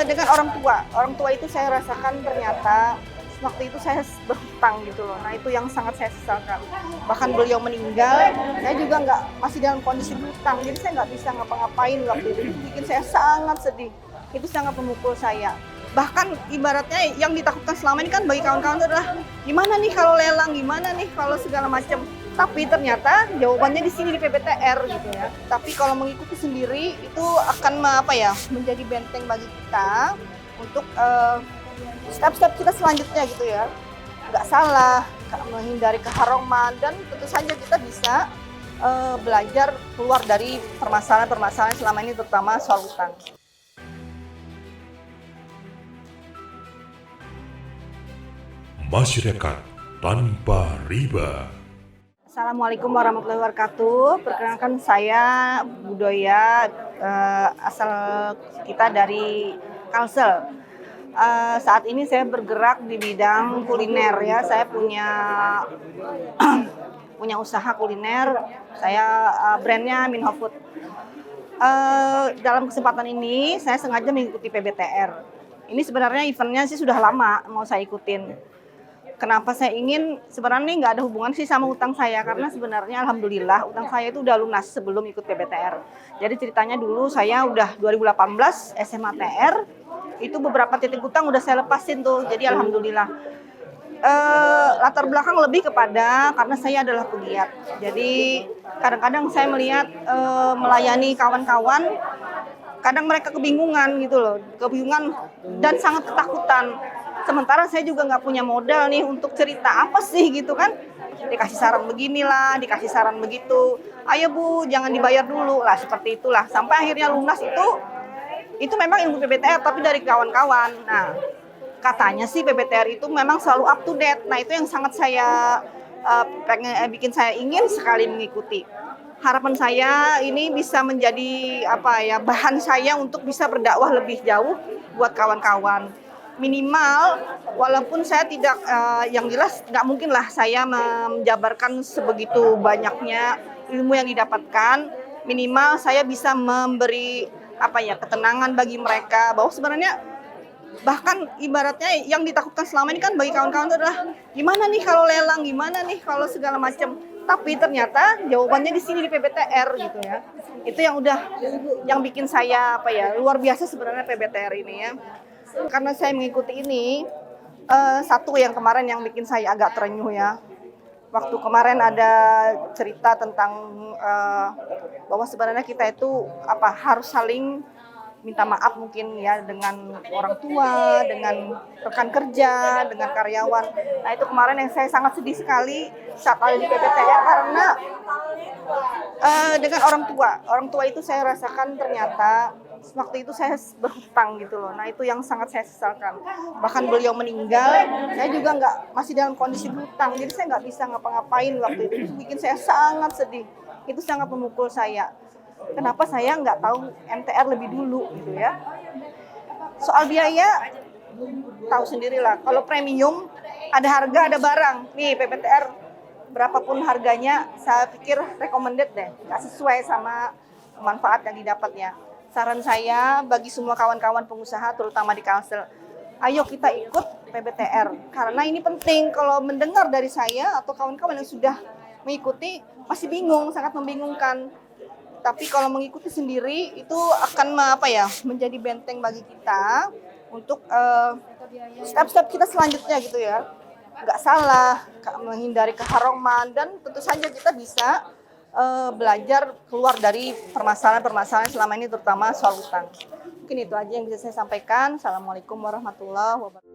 Dengan orang tua itu saya rasakan ternyata waktu itu saya berhutang gitu loh. Nah itu yang sangat saya sesalkan. Bahkan beliau meninggal, saya juga masih dalam kondisi berhutang. Jadi saya nggak bisa ngapa-ngapain waktu itu. Itu bikin saya sangat sedih. Itu sangat memukul saya. Bahkan ibaratnya yang ditakutkan selama ini kan bagi kawan-kawan adalah gimana nih kalau lelang, gimana nih kalau segala macam. Tapi ternyata jawabannya di sini di PBTR gitu ya. Tapi kalau mengikuti sendiri itu akan menjadi benteng bagi kita untuk step-step kita selanjutnya gitu ya. Nggak salah, menghindari keharuman, dan tentu saja kita bisa belajar keluar dari permasalahan-permasalahan selama ini, terutama soal utang. Masyarakat tanpa riba. Assalamualaikum warahmatullahi wabarakatuh. Perkenalkan saya Budoya, asal kita dari Kalsel. Saat ini saya bergerak di bidang kuliner ya. Saya punya usaha kuliner. Saya brandnya Minho Food. Dalam kesempatan ini saya sengaja mengikuti PBTR. Ini sebenarnya eventnya sih sudah lama mau saya ikutin. Kenapa saya ingin, sebenarnya nggak ada hubungan sih sama utang saya, karena sebenarnya alhamdulillah utang saya itu udah lunas sebelum ikut PBTR. Jadi ceritanya dulu saya udah 2018 SMA TR, itu beberapa titik utang udah saya lepasin tuh, jadi alhamdulillah. Latar belakang lebih kepada karena saya adalah pegiat. Jadi kadang-kadang saya melihat melayani kawan-kawan, kadang mereka kebingungan gitu loh, dan sangat ketakutan. Sementara saya juga nggak punya modal nih untuk cerita apa sih gitu kan. Dikasih saran beginilah, dikasih saran begitu. Ayo Bu, jangan dibayar dulu lah, seperti itulah. Sampai akhirnya lunas itu memang ilmu PBTR tapi dari kawan-kawan. Nah, katanya sih PBTR itu memang selalu up to date. Nah, itu yang sangat saya bikin saya ingin sekali mengikuti. Harapan saya ini bisa menjadi bahan saya untuk bisa berdakwah lebih jauh buat kawan-kawan. Minimal, walaupun saya tidak, yang jelas nggak mungkin lah saya menjabarkan sebegitu banyaknya ilmu yang didapatkan. Minimal saya bisa memberi ketenangan bagi mereka, bahwa sebenarnya bahkan ibaratnya yang ditakutkan selama ini kan bagi kawan-kawan adalah gimana nih kalau lelang, gimana nih kalau segala macam. Tapi ternyata jawabannya di sini di PBTR gitu ya. Itu yang bikin saya luar biasa sebenarnya PBTR ini ya. Karena saya mengikuti ini, satu yang kemarin yang bikin saya agak terenyuh ya. Waktu kemarin ada cerita tentang bahwa sebenarnya kita itu harus saling minta maaf mungkin ya dengan orang tua, dengan rekan kerja, dengan karyawan. Nah itu kemarin yang saya sangat sedih sekali saat ada di PBTR, karena dengan orang tua itu saya rasakan ternyata waktu itu saya berhutang gitu loh. Nah itu yang sangat saya sesalkan. Bahkan beliau meninggal, saya juga masih dalam kondisi berhutang. Jadi saya nggak bisa ngapa-ngapain waktu itu. Itu bikin saya sangat sedih. Itu sangat memukul saya. Kenapa saya nggak tahu MTR lebih dulu gitu ya. Soal biaya, tahu sendirilah. Kalau premium, ada harga, ada barang. Nih PBTR, berapapun harganya, saya pikir recommended deh. Nggak sesuai sama manfaat yang didapatnya. Saran saya bagi semua kawan-kawan pengusaha, terutama di Kalsel, ayo kita ikut PBTR. Karena ini penting. Kalau mendengar dari saya atau kawan-kawan yang sudah mengikuti, masih bingung, sangat membingungkan. Tapi kalau mengikuti sendiri, itu akan menjadi benteng bagi kita untuk step-step kita selanjutnya gitu ya. Nggak salah, menghindari keharuman, dan tentu saja kita bisa belajar keluar dari permasalahan-permasalahan selama ini, terutama soal utang. Mungkin itu aja yang bisa saya sampaikan. Assalamualaikum warahmatullahi wabarakatuh.